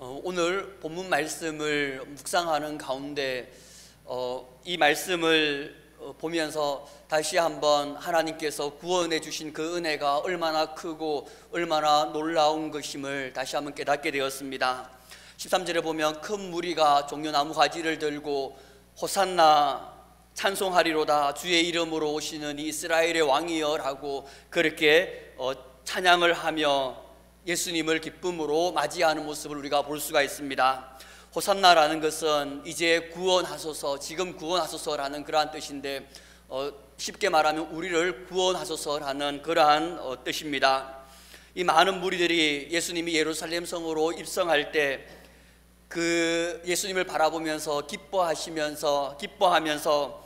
오늘 본문 말씀을 묵상하는 가운데 이 말씀을 보면서 다시 한번 하나님께서 구원해 주신 그 은혜가 얼마나 크고 얼마나 놀라운 것임을 다시 한번 깨닫게 되었습니다. 13절에 보면 큰 무리가 종려나무 가지를 들고 호산나 찬송하리로다 주의 이름으로 오시는 이스라엘의 왕이여 라고 그렇게 찬양을 하며 예수님을 기쁨으로 맞이하는 모습을 우리가 볼 수가 있습니다. 호산나라는 것은 이제 구원하소서, 지금 구원하소서라는 그러한 뜻인데 쉽게 말하면 우리를 구원하소서라는 그러한 뜻입니다. 이 많은 무리들이 예수님이 예루살렘 성으로 입성할 때 그 예수님을 바라보면서 기뻐하면서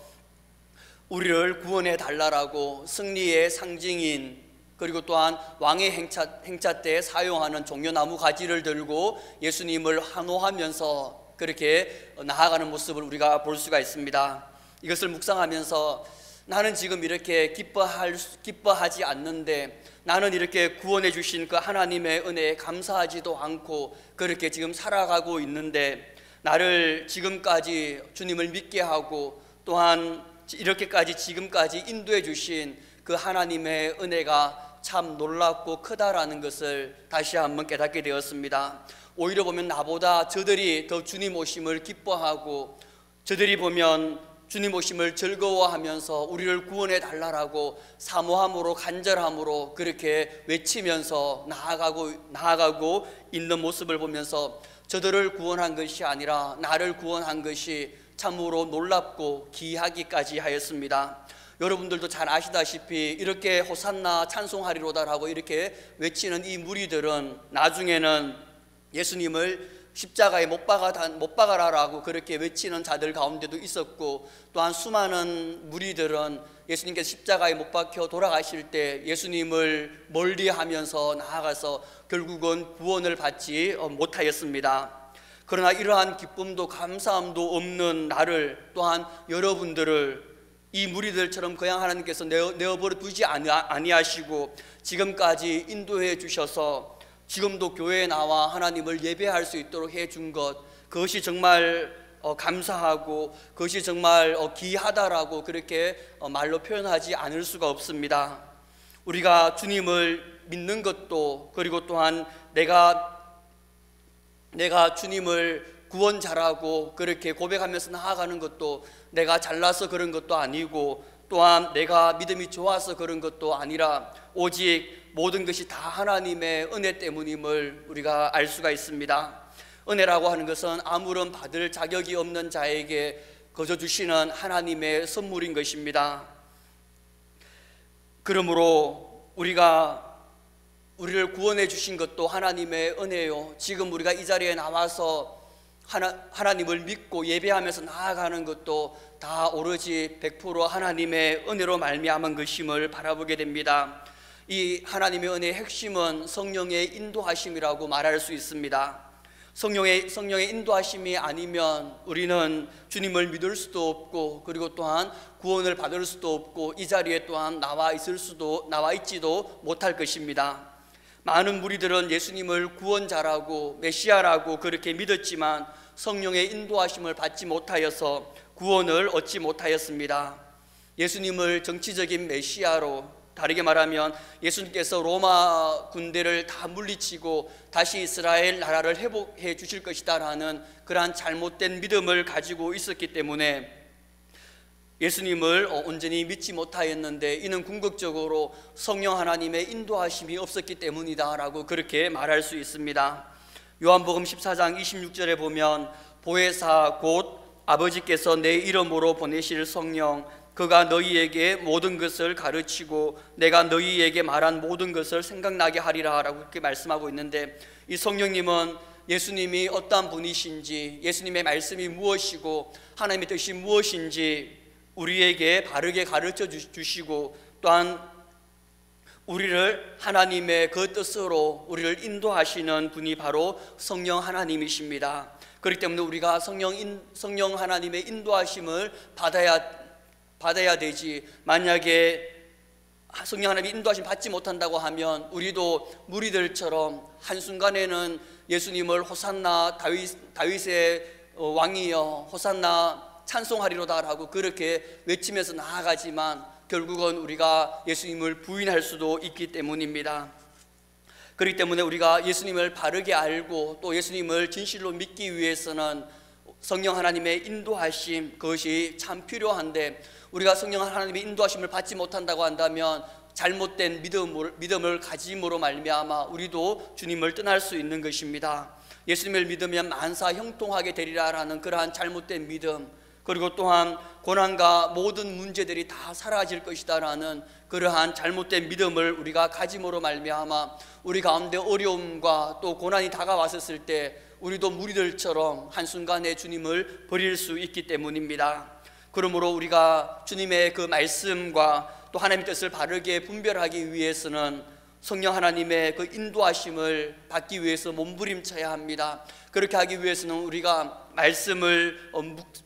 우리를 구원해 달라라고 승리의 상징인 그리고 또한 왕의 행차 때 사용하는 종려나무 가지를 들고 예수님을 환호하면서 그렇게 나아가는 모습을 우리가 볼 수가 있습니다. 이것을 묵상하면서 나는 지금 이렇게 기뻐하지 않는데 나는 이렇게 구원해 주신 그 하나님의 은혜에 감사하지도 않고 그렇게 지금 살아가고 있는데 나를 지금까지 주님을 믿게 하고 또한 이렇게까지 지금까지 인도해 주신 그 하나님의 은혜가 참 놀랍고 크다라는 것을 다시 한번 깨닫게 되었습니다. 오히려 보면 나보다 저들이 더 주님 오심을 기뻐하고 저들이 보면 주님 오심을 즐거워하면서 우리를 구원해 달라라고 사모함으로 간절함으로 그렇게 외치면서 나아가고 있는 모습을 보면서 저들을 구원한 것이 아니라 나를 구원한 것이 참으로 놀랍고 기이하기까지 하였습니다. 여러분들도 잘 아시다시피 이렇게 호산나 찬송하리로다라고 이렇게 외치는 이 무리들은 나중에는 예수님을 십자가에 못 박아라라고 그렇게 외치는 자들 가운데도 있었고 또한 수많은 무리들은 예수님께서 십자가에 못 박혀 돌아가실 때 예수님을 멀리하면서 나아가서 결국은 구원을 받지 못하였습니다. 그러나 이러한 기쁨도 감사함도 없는 나를 또한 여러분들을 이 무리들처럼 그냥 하나님께서 내어버려 두지 아니하시고 지금까지 인도해 주셔서 지금도 교회에 나와 하나님을 예배할 수 있도록 해준 것, 그것이 정말 감사하고 그것이 정말 기이하다라고 그렇게 말로 표현하지 않을 수가 없습니다. 우리가 주님을 믿는 것도 그리고 또한 내가 주님을 구원자라고 그렇게 고백하면서 나아가는 것도 내가 잘나서 그런 것도 아니고 또한 내가 믿음이 좋아서 그런 것도 아니라 오직 모든 것이 다 하나님의 은혜 때문임을 우리가 알 수가 있습니다. 은혜라고 하는 것은 아무런 받을 자격이 없는 자에게 거저 주시는 하나님의 선물인 것입니다. 그러므로 우리를 구원해 주신 것도 하나님의 은혜요. 지금 우리가 이 자리에 나와서 하나님을 믿고 예배하면서 나아가는 것도 다 오로지 100% 하나님의 은혜로 말미암은 것임을 바라보게 됩니다. 이 하나님의 은혜의 핵심은 성령의 인도하심이라고 말할 수 있습니다. 성령의 인도하심이 아니면 우리는 주님을 믿을 수도 없고 그리고 또한 구원을 받을 수도 없고 이 자리에 또한 나와 있지도 못할 것입니다. 많은 무리들은 예수님을 구원자라고 메시아라고 그렇게 믿었지만 성령의 인도하심을 받지 못하여서 구원을 얻지 못하였습니다. 예수님을 정치적인 메시아로, 다르게 말하면 예수님께서 로마 군대를 다 물리치고 다시 이스라엘 나라를 회복해 주실 것이다 라는 그러한 잘못된 믿음을 가지고 있었기 때문에 예수님을 온전히 믿지 못하였는데 이는 궁극적으로 성령 하나님의 인도하심이 없었기 때문이다 라고 그렇게 말할 수 있습니다. 요한복음 14장 26절에 보면 보혜사 곧 아버지께서 내 이름으로 보내실 성령 그가 너희에게 모든 것을 가르치고 내가 너희에게 말한 모든 것을 생각나게 하리라 라고 그렇게 말씀하고 있는데 이 성령님은 예수님이 어떠한 분이신지 예수님의 말씀이 무엇이고 하나님의 뜻이 무엇인지 우리에게 바르게 가르쳐 주시고 또한 우리를 하나님의 그 뜻으로 우리를 인도하시는 분이 바로 성령 하나님이십니다. 그렇기 때문에 우리가 성령 하나님의 인도하심을 받아야 되지, 만약에 성령 하나님의 인도하심 받지 못한다고 하면 우리도 무리들처럼 한순간에는 예수님을 호산나 다윗의 왕이여 호산나 찬송하리로다라고 그렇게 외치면서 나아가지만 결국은 우리가 예수님을 부인할 수도 있기 때문입니다. 그렇기 때문에 우리가 예수님을 바르게 알고 또 예수님을 진실로 믿기 위해서는 성령 하나님의 인도하심, 그것이 참 필요한데, 우리가 성령 하나님의 인도하심을 받지 못한다고 한다면 잘못된 믿음을 가짐으로 말미암아 우리도 주님을 떠날 수 있는 것입니다. 예수님을 믿으면 만사 형통하게 되리라라는 그러한 잘못된 믿음, 그리고 또한 고난과 모든 문제들이 다 사라질 것이다라는 그러한 잘못된 믿음을 우리가 가짐으로 말미암아 우리 가운데 어려움과 또 고난이 다가왔었을 때 우리도 무리들처럼 한순간에 주님을 버릴 수 있기 때문입니다. 그러므로 우리가 주님의 그 말씀과 또 하나님의 뜻을 바르게 분별하기 위해서는 성령 하나님의 그 인도하심을 받기 위해서 몸부림쳐야 합니다. 그렇게 하기 위해서는 우리가 말씀을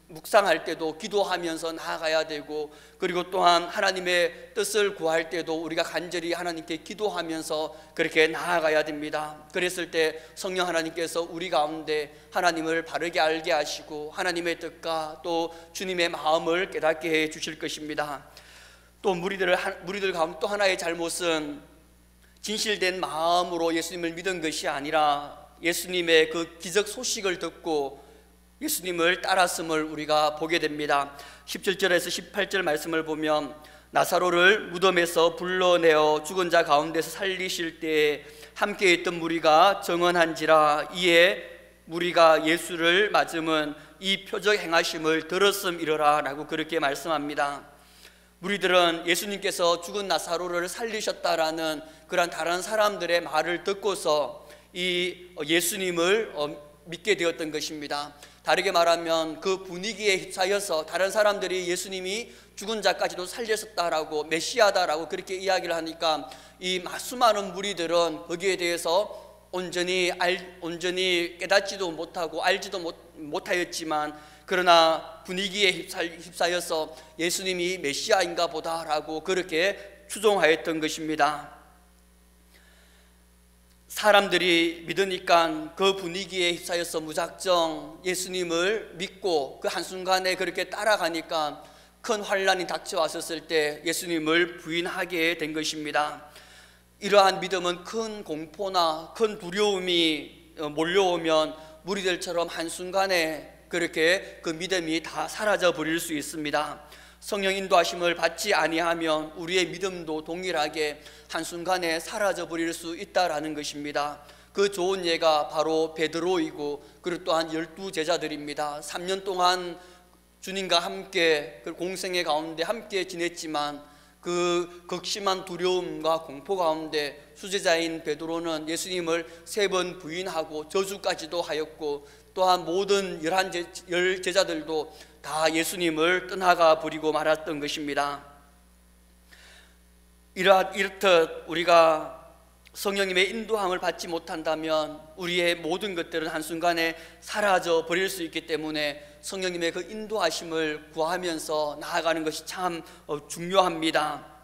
묵상할 때도 기도하면서 나아가야 되고, 그리고 또한 하나님의 뜻을 구할 때도 우리가 간절히 하나님께 기도하면서 그렇게 나아가야 됩니다. 그랬을 때 성령 하나님께서 우리 가운데 하나님을 바르게 알게 하시고 하나님의 뜻과 또 주님의 마음을 깨닫게 해 주실 것입니다. 또 무리들 가운데 또 하나의 잘못은 진실된 마음으로 예수님을 믿은 것이 아니라 예수님의 그 기적 소식을 듣고 예수님을 따랐음을 우리가 보게 됩니다. 17절에서 18절 말씀을 보면 나사로를 무덤에서 불러내어 죽은 자 가운데서 살리실 때에 함께 있던 무리가 정언한지라 이에 무리가 예수를 맞음은 이 표적 행하심을 들었음이러라 라고 그렇게 말씀합니다. 무리들은 예수님께서 죽은 나사로를 살리셨다라는 그런 다른 사람들의 말을 듣고서 이 예수님을 믿게 되었던 것입니다. 다르게 말하면 그 분위기에 휩싸여서 다른 사람들이 예수님이 죽은 자까지도 살렸었다라고 메시아다라고 그렇게 이야기를 하니까 이 수많은 무리들은 거기에 대해서 온전히 깨닫지도 못하고 알지도 못하였지만 그러나 분위기에 휩싸여서 예수님이 메시아인가 보다라고 그렇게 추종하였던 것입니다. 사람들이 믿으니까 그 분위기에 휩싸여서 무작정 예수님을 믿고 그 한순간에 그렇게 따라가니까 큰 환란이 닥쳐왔었을 때 예수님을 부인하게 된 것입니다. 이러한 믿음은 큰 공포나 큰 두려움이 몰려오면 무리들처럼 한순간에 그렇게 그 믿음이 다 사라져 버릴 수 있습니다. 성령 인도하심을 받지 아니하면 우리의 믿음도 동일하게 한순간에 사라져 버릴 수 있다라는 것입니다. 그 좋은 예가 바로 베드로이고 그리고 또한 12제자들입니다. 3년 동안 주님과 함께 그 공생애 가운데 함께 지냈지만 그 극심한 두려움과 공포 가운데 수제자인 베드로는 예수님을 3번 부인하고 저주까지도 하였고, 또한 모든 10제자들도 다 예수님을 떠나가 버리고 말았던 것입니다. 이렇듯 우리가 성령님의 인도함을 받지 못한다면 우리의 모든 것들은 한순간에 사라져 버릴 수 있기 때문에 성령님의 그 인도하심을 구하면서 나아가는 것이 참 중요합니다.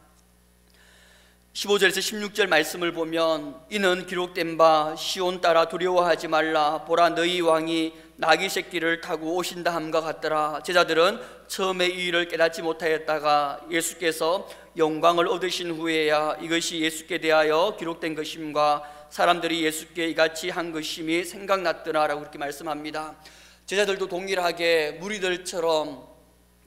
15절에서 16절 말씀을 보면 이는 기록된 바 시온 따라 두려워하지 말라 보라 너희 왕이 나귀 새끼를 타고 오신다 함과 같더라. 제자들은 처음에 이 일을 깨닫지 못하였다가 예수께서 영광을 얻으신 후에야 이것이 예수께 대하여 기록된 것임과 사람들이 예수께 이같이 한 것임이 생각났더라 라고 그렇게 말씀합니다. 제자들도 동일하게 무리들처럼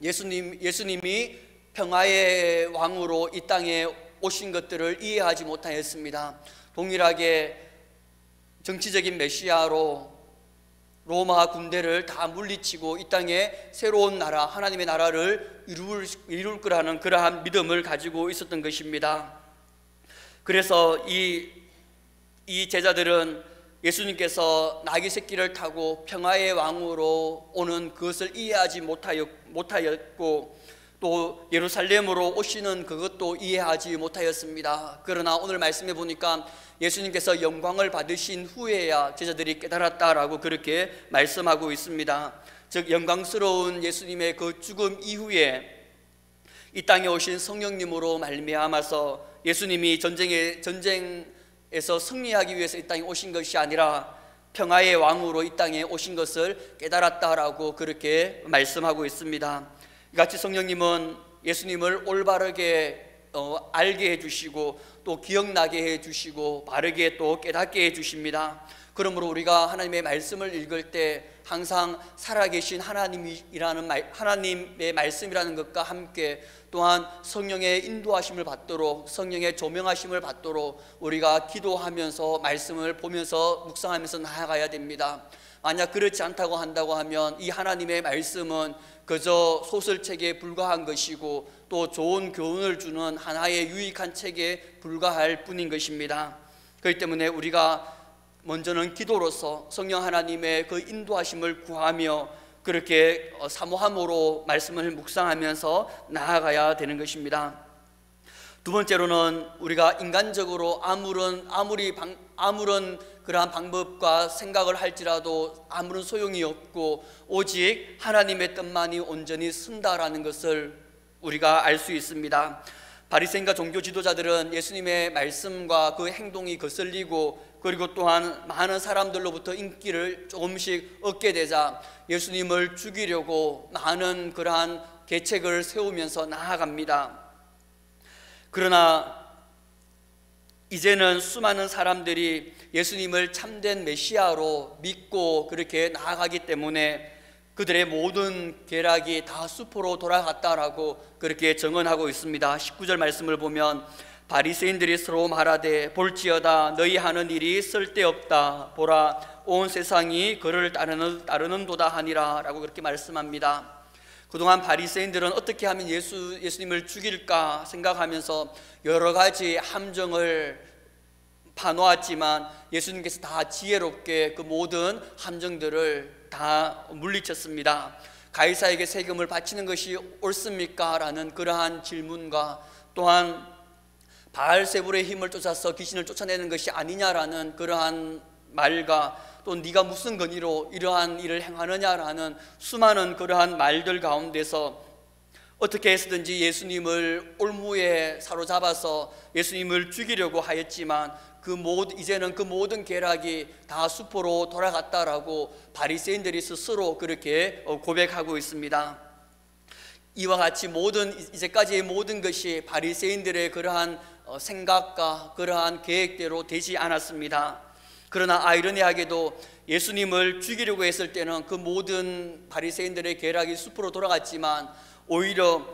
예수님이 평화의 왕으로 이 땅에 오신 것들을 이해하지 못하였습니다. 동일하게 정치적인 메시아로 로마 군대를 다 물리치고 이 땅에 새로운 나라, 하나님의 나라를 이룰 거라는 그러한 믿음을 가지고 있었던 것입니다. 그래서 이 제자들은 예수님께서 나귀 새끼를 타고 평화의 왕으로 오는 그것을 이해하지 못하였고 또 예루살렘으로 오시는 그것도 이해하지 못하였습니다. 그러나 오늘 말씀해 보니까 예수님께서 영광을 받으신 후에야 제자들이 깨달았다라고 그렇게 말씀하고 있습니다. 즉 영광스러운 예수님의 그 죽음 이후에 이 땅에 오신 성령님으로 말미암아서 예수님이 전쟁에서 승리하기 위해서 이 땅에 오신 것이 아니라 평화의 왕으로 이 땅에 오신 것을 깨달았다라고 그렇게 말씀하고 있습니다. 이같이 성령님은 예수님을 올바르게 알게 해주시고 또 기억나게 해주시고 바르게 또 깨닫게 해주십니다. 그러므로 우리가 하나님의 말씀을 읽을 때 항상 살아계신 하나님의 말씀이라는 것과 함께 또한 성령의 인도하심을 받도록, 성령의 조명하심을 받도록 우리가 기도하면서 말씀을 보면서 묵상하면서 나아가야 됩니다. 만약 그렇지 않다고 한다고 하면 이 하나님의 말씀은 그저 소설책에 불과한 것이고 또 좋은 교훈을 주는 하나의 유익한 책에 불과할 뿐인 것입니다. 그렇기 때문에 우리가 먼저는 기도로서 성령 하나님의 그 인도하심을 구하며 그렇게 사모함으로 말씀을 묵상하면서 나아가야 되는 것입니다. 두 번째로는 우리가 인간적으로 아무런 그러한 방법과 생각을 할지라도 아무런 소용이 없고 오직 하나님의 뜻만이 온전히 쓴다라는 것을 우리가 알 수 있습니다. 바리새인과 종교 지도자들은 예수님의 말씀과 그 행동이 거슬리고 그리고 또한 많은 사람들로부터 인기를 조금씩 얻게 되자 예수님을 죽이려고 많은 그러한 계책을 세우면서 나아갑니다. 그러나 이제는 수많은 사람들이 예수님을 참된 메시아로 믿고 그렇게 나아가기 때문에 그들의 모든 계략이 다 수포로 돌아갔다라고 그렇게 증언하고 있습니다. 19절 말씀을 보면 바리새인들이 서로 말하되 볼지어다 너희 하는 일이 쓸데없다. 보라 온 세상이 그를 따르는도다 하니라 라고 그렇게 말씀합니다. 그동안 바리새인들은 어떻게 하면 예수님을 죽일까 생각하면서 여러 가지 함정을 파놓았지만 예수님께서 다 지혜롭게 그 모든 함정들을 다 물리쳤습니다. 가이사에게 세금을 바치는 것이 옳습니까? 라는 그러한 질문과 또한 바알세불의 힘을 쫓아서 귀신을 쫓아내는 것이 아니냐라는 그러한 말과 또 네가 무슨 권위로 이러한 일을 행하느냐라는 수많은 그러한 말들 가운데서 어떻게 해서든지 예수님을 올무에 사로잡아서 예수님을 죽이려고 하였지만 이제는 그 모든 계략이 다 수포로 돌아갔다라고 바리새인들이 스스로 그렇게 고백하고 있습니다. 이와 같이 이제까지의 모든 것이 바리새인들의 그러한 생각과 그러한 계획대로 되지 않았습니다. 그러나 아이러니하게도 예수님을 죽이려고 했을 때는 그 모든 바리새인들의 계략이 수포로 돌아갔지만 오히려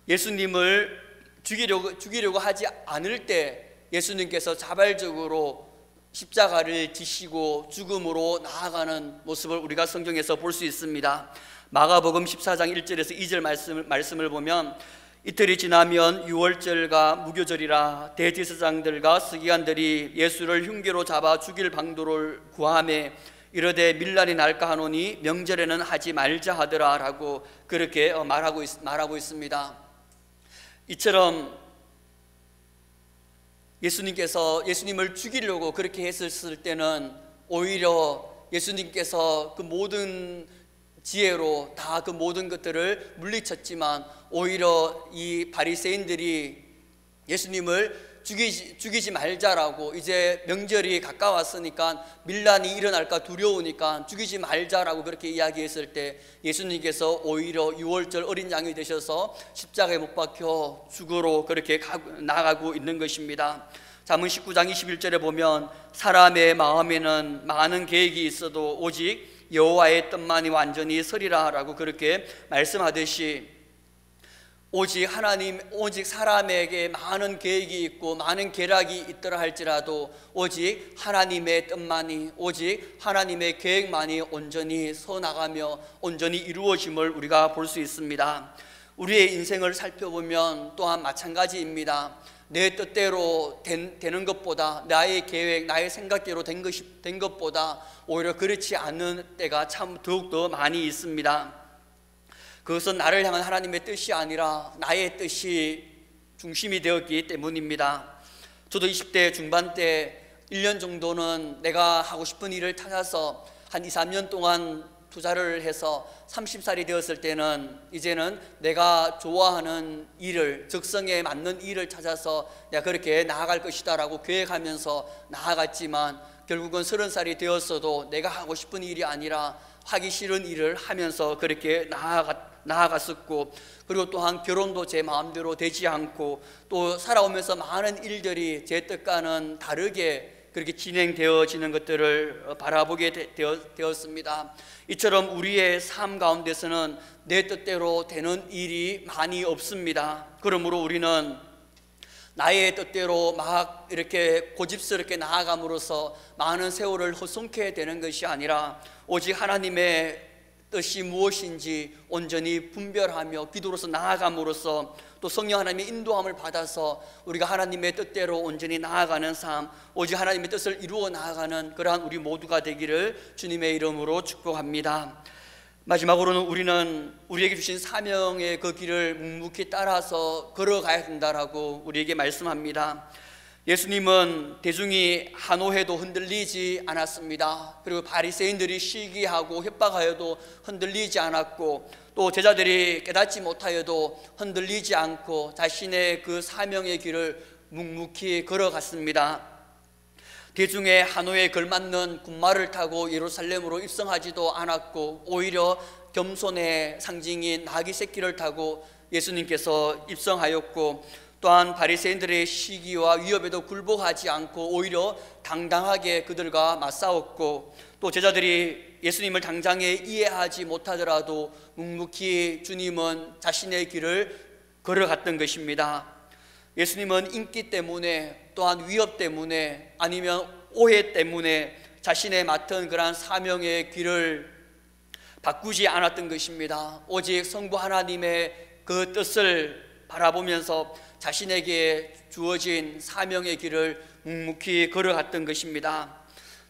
예수님을 죽이려고 하지 않을 때 예수님께서 자발적으로 십자가를 지시고 죽음으로 나아가는 모습을 우리가 성경에서 볼 수 있습니다. 마가복음 14장 1절에서 2절 말씀을 보면 이틀이 지나면 유월절과 무교절이라 대제사장들과 서기관들이 예수를 흉계로 잡아 죽일 방도를 구하매 이르되 밀란이 날까 하노니 명절에는 하지 말자 하더라 라고 그렇게 말하고 있습니다. 이처럼 예수님을 죽이려고 그렇게 했을 때는 오히려 예수님께서 그 모든 지혜로 다 그 모든 것들을 물리쳤지만 오히려 이 바리새인들이 예수님을 죽이지 말자라고 이제 명절이 가까웠으니까 밀란이 일어날까 두려우니까 죽이지 말자라고 그렇게 이야기했을 때 예수님께서 오히려 유월절 어린 양이 되셔서 십자가에 못 박혀 죽으러 그렇게 나가고 있는 것입니다. 잠언 19장 21절에 보면 사람의 마음에는 많은 계획이 있어도 오직 여호와의 뜻만이 완전히 서리라 라고 그렇게 말씀하듯이 오직 사람에게 많은 계획이 있고 많은 계략이 있더라 할지라도 오직 하나님의 뜻만이 오직 하나님의 계획만이 온전히 서나가며 온전히 이루어짐을 우리가 볼 수 있습니다. 우리의 인생을 살펴보면 또한 마찬가지입니다. 내 뜻대로 되는 것보다 나의 계획, 나의 생각대로 된 것보다 오히려 그렇지 않은 때가 참 더욱더 많이 있습니다. 그것은 나를 향한 하나님의 뜻이 아니라 나의 뜻이 중심이 되었기 때문입니다. 저도 20대 중반 때 1년 정도는 내가 하고 싶은 일을 찾아서 한 2, 3년 동안 투자를 해서 30살이 되었을 때는 이제는 내가 좋아하는 일을, 적성에 맞는 일을 찾아서 내가 그렇게 나아갈 것이다 라고 계획하면서 나아갔지만 결국은 30살이 되었어도 내가 하고 싶은 일이 아니라 하기 싫은 일을 하면서 그렇게 나아갔었고, 그리고 또한 결혼도 제 마음대로 되지 않고, 또 살아오면서 많은 일들이 제 뜻과는 다르게 그렇게 진행되어지는 것들을 바라보게 되었습니다. 이처럼 우리의 삶 가운데서는 내 뜻대로 되는 일이 많이 없습니다. 그러므로 우리는 나의 뜻대로 막 이렇게 고집스럽게 나아감으로써 많은 세월을 허송케 되는 것이 아니라, 오직 하나님의 뜻이 무엇인지 온전히 분별하며 기도로서 나아감으로써, 또 성령 하나님의 인도함을 받아서 우리가 하나님의 뜻대로 온전히 나아가는 삶, 오직 하나님의 뜻을 이루어 나아가는 그러한 우리 모두가 되기를 주님의 이름으로 축복합니다. 마지막으로는 우리는 우리에게 주신 사명의 그 길을 묵묵히 따라서 걸어가야 된다라고 우리에게 말씀합니다. 예수님은 대중이 한호해도 흔들리지 않았습니다. 그리고 바리새인들이 시기하고 협박하여도 흔들리지 않았고, 또 제자들이 깨닫지 못하여도 흔들리지 않고 자신의 그 사명의 길을 묵묵히 걸어갔습니다. 대중의 한호에 걸맞는 군마를 타고 예루살렘으로 입성하지도 않았고, 오히려 겸손의 상징인 나귀 새끼를 타고 예수님께서 입성하였고, 또한 바리새인들의 시기와 위협에도 굴복하지 않고 오히려 당당하게 그들과 맞싸웠고, 또 제자들이 예수님을 당장에 이해하지 못하더라도 묵묵히 주님은 자신의 길을 걸어갔던 것입니다. 예수님은 인기 때문에, 또한 위협 때문에, 아니면 오해 때문에 자신의 맡은 그러한 사명의 길을 바꾸지 않았던 것입니다. 오직 성부 하나님의 그 뜻을 바라보면서 자신에게 주어진 사명의 길을 묵묵히 걸어갔던 것입니다.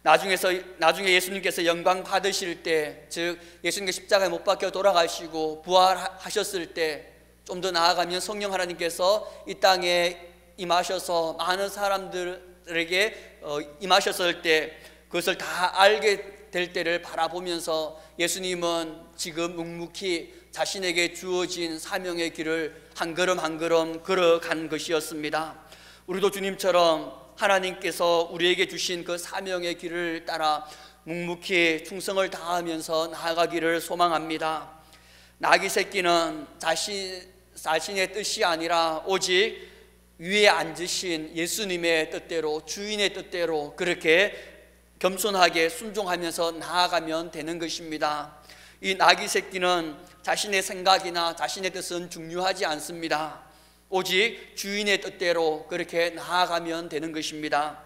나중에 예수님께서 영광 받으실 때, 즉 예수님께서 십자가에 못 박혀 돌아가시고 부활하셨을 때, 좀 더 나아가면 성령 하나님께서 이 땅에 임하셔서 많은 사람들에게 임하셨을 때, 그것을 다 알게 될 때를 바라보면서 예수님은 지금 묵묵히 자신에게 주어진 사명의 길을 한 걸음 한 걸음 걸어간 것이었습니다. 우리도 주님처럼 하나님께서 우리에게 주신 그 사명의 길을 따라 묵묵히 충성을 다하면서 나아가기를 소망합니다. 나귀 새끼는 자신의 뜻이 아니라 오직 위에 앉으신 예수님의 뜻대로, 주인의 뜻대로 그렇게 겸손하게 순종하면서 나아가면 되는 것입니다. 이 나귀 새끼는 자신의 생각이나 자신의 뜻은 중요하지 않습니다. 오직 주인의 뜻대로 그렇게 나아가면 되는 것입니다.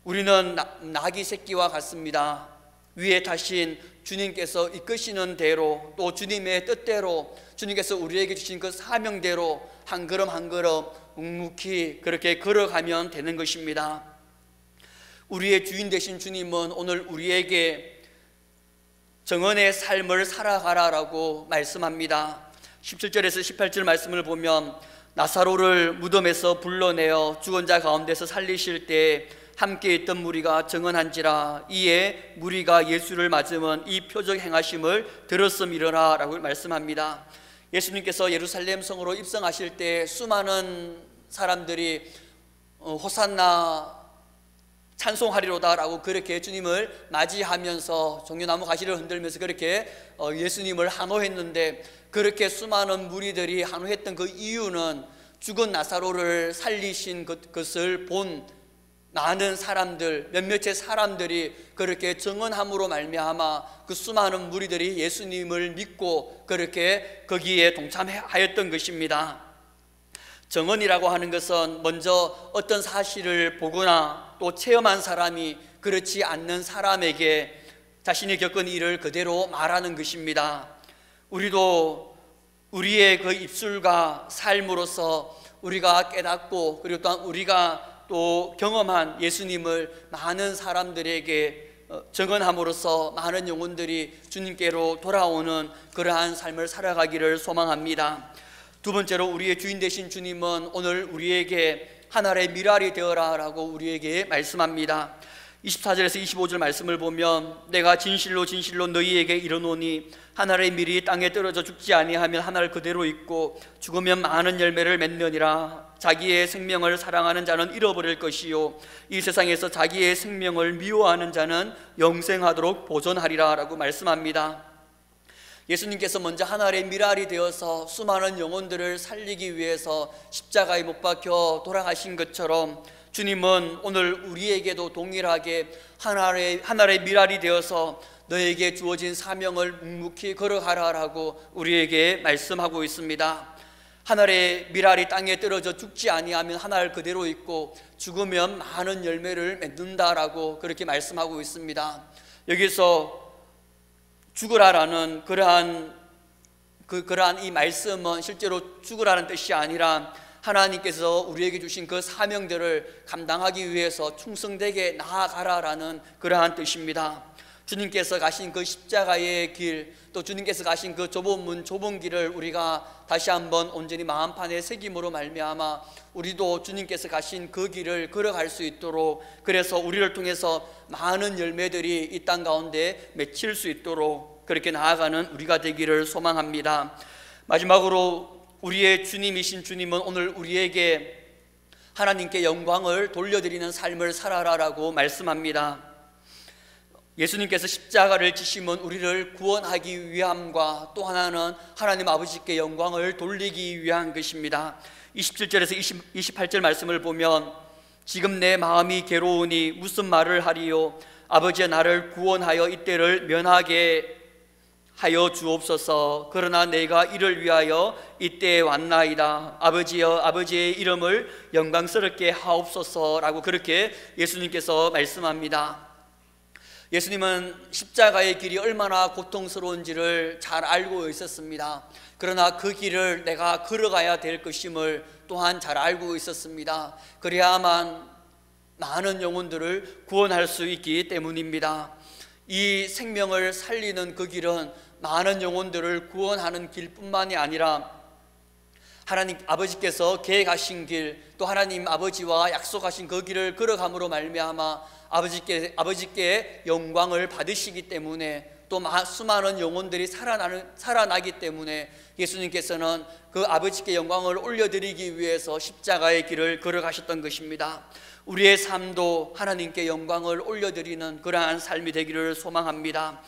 우리는 나귀 새끼와 같습니다. 위에 타신 주님께서 이끄시는 대로, 또 주님의 뜻대로, 주님께서 우리에게 주신 그 사명대로 한 걸음 한 걸음 묵묵히 그렇게 걸어가면 되는 것입니다. 우리의 주인 되신 주님은 오늘 우리에게 정언의 삶을 살아가라라고 말씀합니다. 17절에서 18절 말씀을 보면, 나사로를 무덤에서 불러내어 죽은 자 가운데서 살리실 때 함께 있던 무리가 정언한지라, 이에 무리가 예수를 맞으면 이 표적 행하심을 들었음이러라 라고 말씀합니다. 예수님께서 예루살렘 성으로 입성하실 때 수많은 사람들이 호산나 찬송하리로다 라고 그렇게 주님을 맞이하면서 종려나무 가시를 흔들면서 그렇게 예수님을 환호했는데, 그렇게 수많은 무리들이 환호했던 그 이유는 죽은 나사로를 살리신 것을 본 많은 사람들, 몇몇의 사람들이 그렇게 정언함으로 말미암아 그 수많은 무리들이 예수님을 믿고 그렇게 거기에 동참하였던 것입니다. 정언이라고 하는 것은 먼저 어떤 사실을 보거나 또 체험한 사람이 그렇지 않는 사람에게 자신이 겪은 일을 그대로 말하는 것입니다. 우리도 우리의 그 입술과 삶으로서 우리가 깨닫고, 그리고 또한 우리가 또 경험한 예수님을 많은 사람들에게 증언함으로써 많은 영혼들이 주님께로 돌아오는 그러한 삶을 살아가기를 소망합니다. 두 번째로, 우리의 주인 되신 주님은 오늘 우리에게 하늘의 미랄이 되어라 라고 우리에게 말씀합니다. 24절에서 25절 말씀을 보면 내가 진실로 진실로 너희에게 이르노니 하늘의 밀이 땅에 떨어져 죽지 아니하면 하늘 그대로 있고 죽으면 많은 열매를 맺느니라. 자기의 생명을 사랑하는 자는 잃어버릴 것이요 이 세상에서 자기의 생명을 미워하는 자는 영생하도록 보존하리라 라고 말씀합니다. 예수님께서 먼저 하늘의 밀알이 되어서 수많은 영혼들을 살리기 위해서 십자가에 못 박혀 돌아가신 것처럼 주님은 오늘 우리에게도 동일하게 하늘의 밀알이 되어서 너에게 주어진 사명을 묵묵히 걸어가라라고 우리에게 말씀하고 있습니다. 하늘의 밀알이 땅에 떨어져 죽지 아니하면 하늘 그대로 있고 죽으면 많은 열매를 맺는다라고 그렇게 말씀하고 있습니다. 여기서 죽으라라는 그러한 이 말씀은 실제로 죽으라는 뜻이 아니라 하나님께서 우리에게 주신 그 사명들을 감당하기 위해서 충성되게 나아가라라는 그러한 뜻입니다. 주님께서 가신 그 십자가의 길, 또 주님께서 가신 그 좁은 문, 좁은 길을 우리가 다시 한번 온전히 마음판에 새김으로 말미암아 우리도 주님께서 가신 그 길을 걸어갈 수 있도록, 그래서 우리를 통해서 많은 열매들이 이 땅 가운데 맺힐 수 있도록 그렇게 나아가는 우리가 되기를 소망합니다. 마지막으로 우리의 주님이신 주님은 오늘 우리에게 하나님께 영광을 돌려드리는 삶을 살아라라고 말씀합니다. 예수님께서 십자가를 지심은 우리를 구원하기 위함과 또 하나는 하나님 아버지께 영광을 돌리기 위한 것입니다. 27절에서 28절 말씀을 보면 지금 내 마음이 괴로우니 무슨 말을 하리요 아버지여 나를 구원하여 이때를 면하게 하여 주옵소서. 그러나 내가 이를 위하여 이때에 왔나이다. 아버지여 아버지의 이름을 영광스럽게 하옵소서라고 그렇게 예수님께서 말씀합니다. 예수님은 십자가의 길이 얼마나 고통스러운지를 잘 알고 있었습니다. 그러나 그 길을 내가 걸어가야 될 것임을 또한 잘 알고 있었습니다. 그래야만 많은 영혼들을 구원할 수 있기 때문입니다. 이 생명을 살리는 그 길은 많은 영혼들을 구원하는 길뿐만이 아니라 하나님 아버지께서 계획하신 길, 또 하나님 아버지와 약속하신 그 길을 걸어감으로 말미암아 아버지께 영광을 받으시기 때문에, 또 수많은 영혼들이 살아나기 때문에 예수님께서는 그 아버지께 영광을 올려드리기 위해서 십자가의 길을 걸어가셨던 것입니다. 우리의 삶도 하나님께 영광을 올려드리는 그러한 삶이 되기를 소망합니다.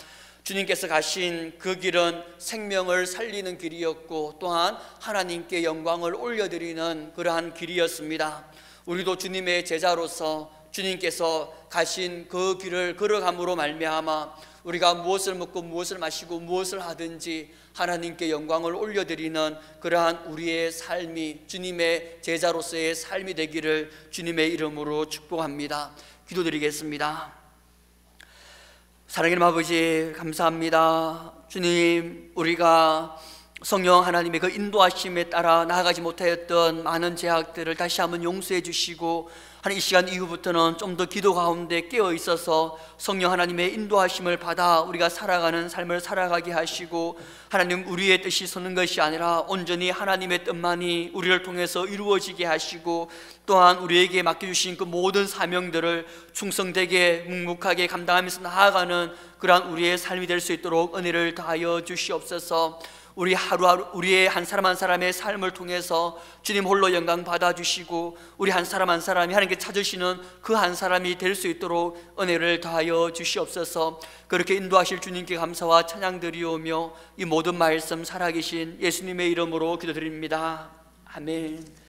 주님께서 가신 그 길은 생명을 살리는 길이었고 또한 하나님께 영광을 올려드리는 그러한 길이었습니다. 우리도 주님의 제자로서 주님께서 가신 그 길을 걸어감으로 말미암아 우리가 무엇을 먹고 무엇을 마시고 무엇을 하든지 하나님께 영광을 올려드리는 그러한 우리의 삶이 주님의 제자로서의 삶이 되기를 주님의 이름으로 축복합니다. 기도드리겠습니다. 사랑하는 아버지 감사합니다. 주님, 우리가 성령 하나님의 그 인도하심에 따라 나아가지 못하였던 많은 죄악들을 다시 한번 용서해 주시고, 이 시간 이후부터는 좀 더 기도 가운데 깨어 있어서 성령 하나님의 인도하심을 받아 우리가 살아가는 삶을 살아가게 하시고, 하나님 우리의 뜻이 서는 것이 아니라 온전히 하나님의 뜻만이 우리를 통해서 이루어지게 하시고, 또한 우리에게 맡겨주신 그 모든 사명들을 충성되게 묵묵하게 감당하면서 나아가는 그러한 우리의 삶이 될 수 있도록 은혜를 다하여 주시옵소서. 우리 하루하루 우리의 한 사람 한 사람의 삶을 통해서 주님 홀로 영광 받아주시고, 우리 한 사람 한 사람이 하나님께 찾으시는 그 한 사람이 될 수 있도록 은혜를 다하여 주시옵소서. 그렇게 인도하실 주님께 감사와 찬양 드리오며 이 모든 말씀 살아계신 예수님의 이름으로 기도드립니다. 아멘.